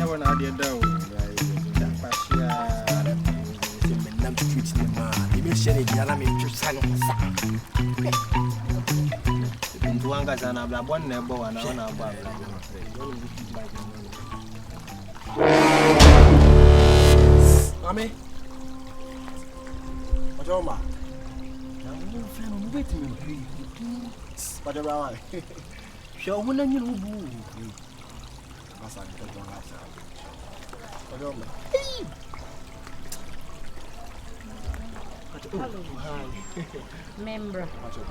one idea down. I'm streets in the man. You may share it, and I'm in your son. In Tuangas and Abla, one never and I want Mammy, what's your man? I'm waiting. But around. Show when you move. That's like a hello. Member.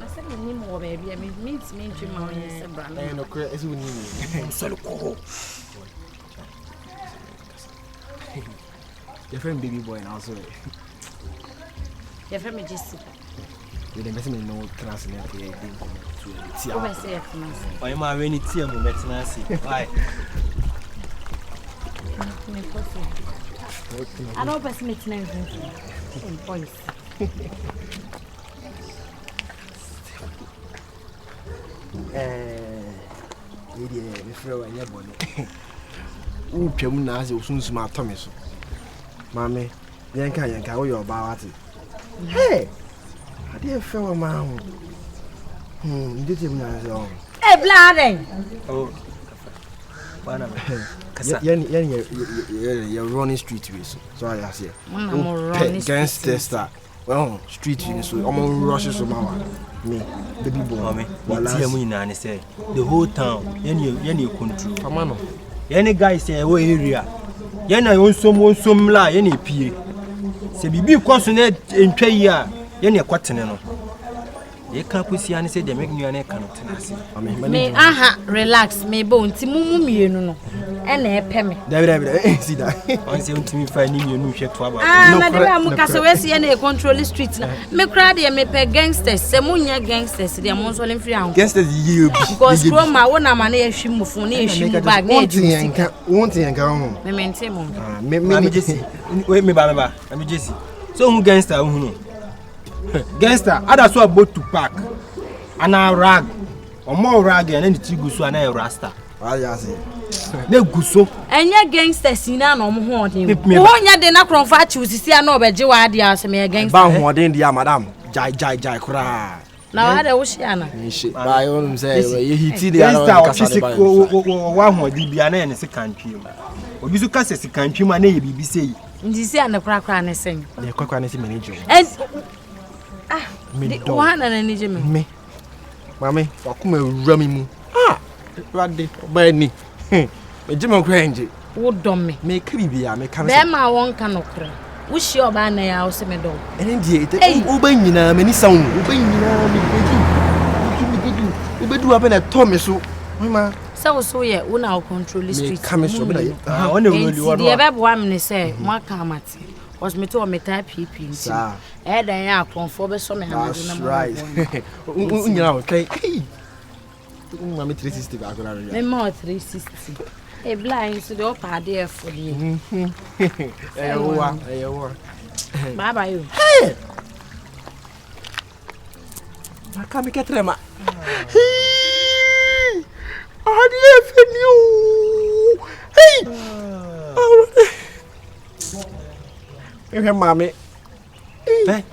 I said, you need more, baby. I mean, meets me to my brand. I know, it's with me. So cool. Your friend baby boy and also your friend Jessica. You didn't let me know class in the I am already tea and Metanasi. Why? I don't pass me to voice. We throw a bonnet. Who Piamunas will soon smart Thomas. Mammy, Yanka, you're about it. Hey, I dear fellow man. Did him now. Hey, bloody! Oh, you're running street race. Sorry, I say. Against tester. Well, street race, so I'm on rushes from our me, baby boy. Mommy, and say the whole town, any control. Come on. Any guy say, what area? Yana own some lie, any pee. Say, be consonant in 2 years, any quaterno. They can't see and say they make me an account. May aha relax, may bone Timu, you know, and a pemmy. David, see that. I say to me, finding your new shit. Ah, Mukasawesi and a control streets. Me crady me pay gangsters, Semunia gangsters, they are most well in free. Gangsters, you because from my one money, she moved for near she back. Won't and go home. Me maintain. Me Jesse. Wait me, Baba. I'm Jesse. So who gangster who? Gangster, others were boat to pack. And I rag. Or more rag and any Tigusu and a rasta. I say. No guso. And your gangsters in an haunting. One ya did not confat you to see a no better idea as me against Bang, dear madam. Jai, cry. Now I wish Anna. My own say, he see the one who did be an innocent country. Or you can't say country, my name be say. This is the crack and sing. The crack and manager. And one and any me. Mammy, or come a rummy. Ah, Raddy, Benny. Jim Grange. Would dom me. Make creepy, I make come. Emma won't cannot cry. Wish your banner house in my dog. And indeed, Ubena, many sound. Ubena, do up in a Thomas. Mamma, so yeah, we now control the street. Come so many. I wonder the above one say, Mark Hamati was me to a meta peeping. Sir, Ed and I come for the summer. That's right. You know, okay. Mammy 360 back on our more 360. A blind to the upper there for you. Bye bye. Hey! I can't make a tremor. I didn't hey! Mammy.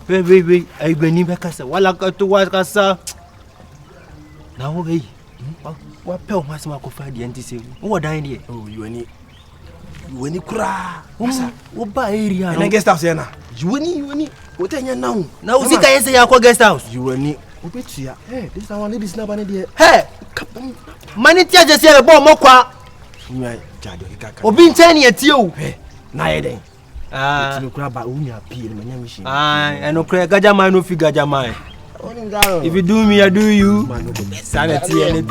Baby, I believe I can say, well, I got to work as a now. Hey, what pell must I go find the anti? What dying here? Oh, you any cry. What by area? And I guest house, Anna. You any, what are you now? Now, see, I say, I guest house. You any, Obetia. Hey, this one ladies now, Banny. Hey, money just here a bomb, Mokwa. Or being 10 years, you. Hey, Naide. Ah, no crab, I only appeal, my name is. Ah, I know Craig Gajama, no figure Jamai. If you do me, I do you. Sanity and it.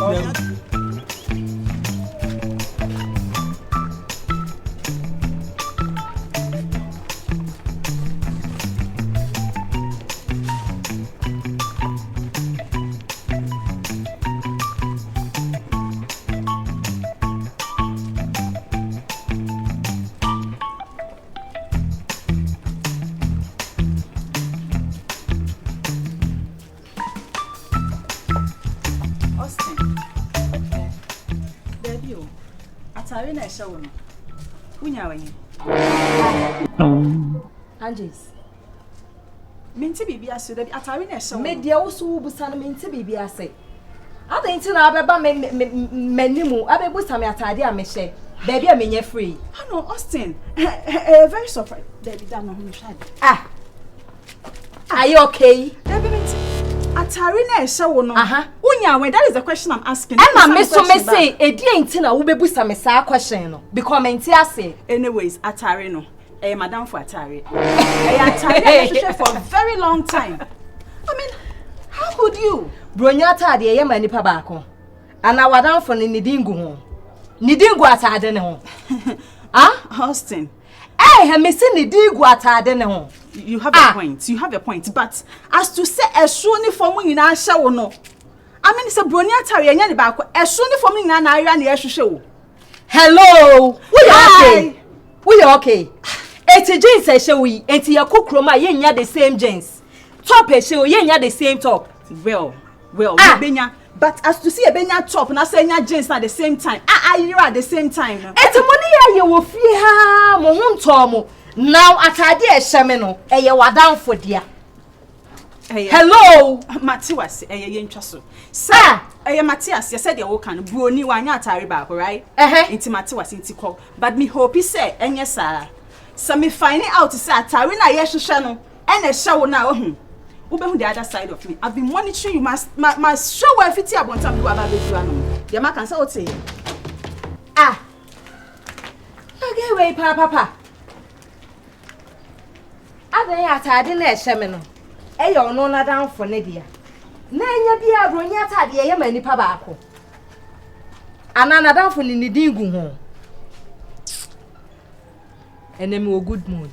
Unya wenye. Anges. Minti bibi ase da bi atare na ehye. Me dia wo so wo busa no minti bibi ase. Adanti na abeba menimu abebusa me atade a me hye. Baby a menye free. No, Austin. Very surprised. Baby, that no home. Ah. Are you okay? Baby, atare na ehye wo no. Unya when that is the question I'm asking. Emma me so me say edi enti na wo bebusa me saa question no because menti ase. Anyways, atare no. Madam for atare. Atare for a very long time. I mean, how could you? Bronya atade ye ma nipa baako. Ana wadan for ni nidingu ho. Nidingu atade ne ho. Ah? Austin. Me say nidingu atade ne ho. You have a point. You have a point. But as to say esu ni form nyina hye wo no. I mean say bronya atare ye nya ni baako. Esu ni form nyina na aria na ye hwehwe wo. Hello. We okay? Eti jeans e shewi, enti ya kukroma ye nya the same jeans. Top e shewi ye nya the same top. Well, benya. But as to see a benya top na say nya jeans at the same time. You at the same time. Eti money ya ye wo fie ha mo hunto mo. Now atade e hye me no, e ye wadan for dia. Hello, Matiwas, ye ntwa so. Sir, Matias, you said you can broni wanya atare ba, right? Inti Matiwas inti call. But me hope say enye sir. So me finding out to say atare na ye hwehwe no, ene hye wo na ohu. Ubehu the other side of me. I've been monitoring you. My show where fiti abontam do aba bedu anom. The man can say what say. Okay, wait, papa. Adan atade na hye me no. Eyo no na dan for ne dia. Na nya bia bronya atade ye ma nipa baako. Ana na dan for ni nidingu ho. Enemy o good mood.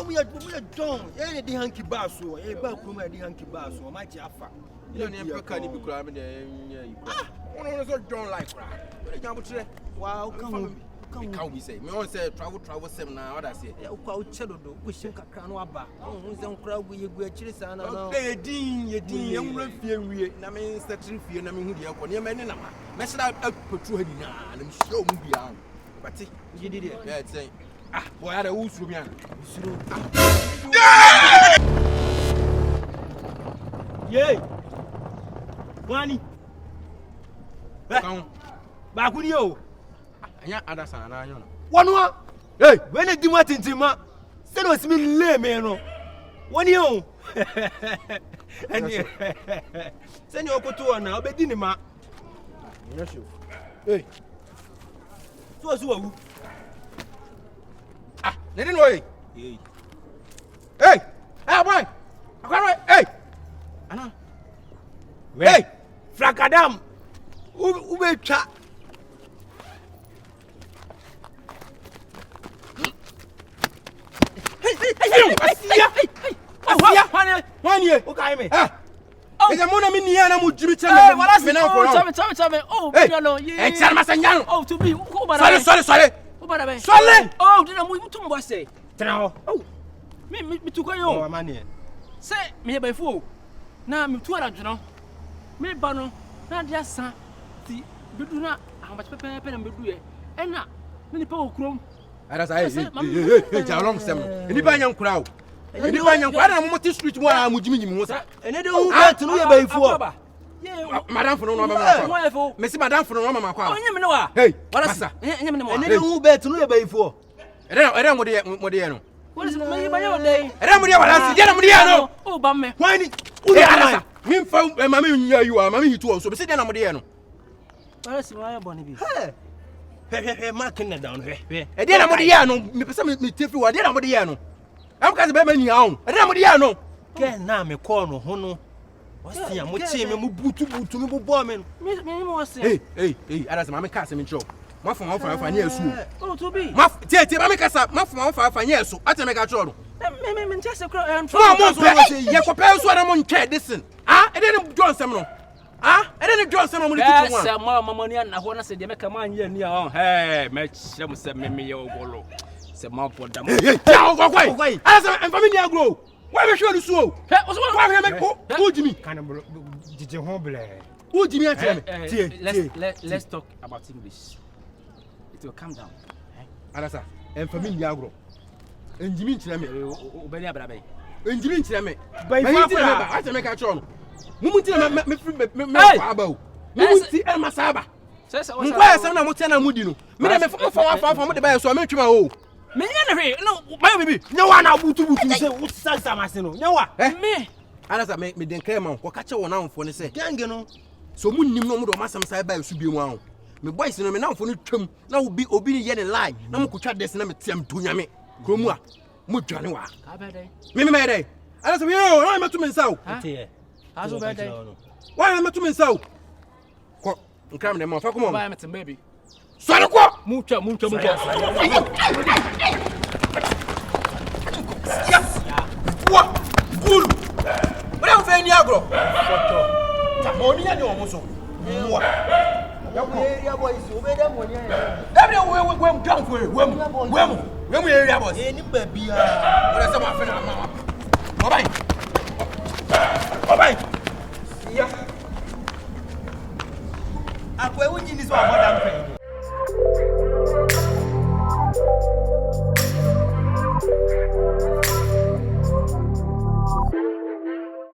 We are done. Yeah, the hanky basso, a back room at the hanky basso, my jaffa. You don't ever can be cramming there. One of us don't like that. Wow, come we say? Me on say travel seminar. What I say? Quite cheddar, wish you can wabba. Oh, who's on crowd with your great chilies and a dean, your dean, young fear. Namin, certain fear, Namin, who are near men. Mess it out, put you in and show me beyond. But you did it. Yeah, say. Boy, I had a hoose from you. Yay! Wani. Back with you. I understand. I know. One. Hey, when did you want to ma? Send us me lame, One you. Send your photo now, but didn't ma. Hey. So. Let it know. Hey, boy. Hey, Anna. Hey, Flakadam. Ube cha. Hey. One year. Okay, me. Is a mona mini and I'm Jimmy Tell me. Oh, oh, to be. Sorry. Sorry. Oh, did I move to what say? Now, me to go your money. Say me by fool. Now me 200, you know. Me bano, not just son. See, do not how much pepper and do it. And now, many power chrome. As I say, it's a long stem. Any young crowd. Any young crowd, I'm not this street where I'm with Jimmy Mosa. And I don't want to know by four. Madame for no mamma, Miss Madame for no mamma. Hey, what is that? And then who bet to know by four. I don't know what you know. What is it by your day? I don't know what I see. Oh, Bammy. Why did you found a mammy? You are mammy too, so sit down on the end. What is my bonny? Hey, marking it down here. I didn't know the Yano, me tip you, I didn't know the Yano. I'm going to be many own. I don't know the Yano. Can now me call no hono. What's the I'm watching me to me bombing. Hey, as my cousin in show. My phone for 5 years. Oh, to be. My casa, my phone for 5 years. I make a trouble. Just a crowd and Yakope so I'm on care listen. I didn't join some. Ah, and then the girl some money Yes, to one. Mama money and I want to say they make a man here near on. Hey, match them say me your bolo. Say mom for them. Hey, why? As I'm familiar grow. Why we sure so? Hey, what's Why make who Jimmy? Kind of did you humble? Who Jimmy Let's talk about English. It will calm down. Arasa, and familiar grow. And Jimmy tell me, Obey Abrabe. and Jimmy tell me. By I make a chon. Mumuti me aba. Mumuti e masaba. Nkwa ese na muti na mudinu. Me dem fa mo de ba so me twema o. Me nya ne no, my baby. Nya wa na butu say what salsa masino. Nya wa. Me. Arasa me den kai man ko ka che wona amfo ne se. Gange no. So munnim no mo do masam sai ba su bi mu ahụ. Me boys no me na amfo no twam na obi ni ye ne lie na mo kotwa des na me tiam to nyame. Kromu a mo dwane wa. Ka ba dey. Me dey. Arasa me yo, na me to me nsaw. Ate. Aso ba dey. Why am I to me nsaw? Ko nkram dem fa ko mo. Ba me baby. Sori ko. Mucha. What? Guru. What am fe ni agro? Ta mo ni ya ni omo so. Wa. Ya ko area boys obey dem woni ya. Every we down for we area boys. Eh ni ba bia. What say ma fe na ma. Bye bye. Ya.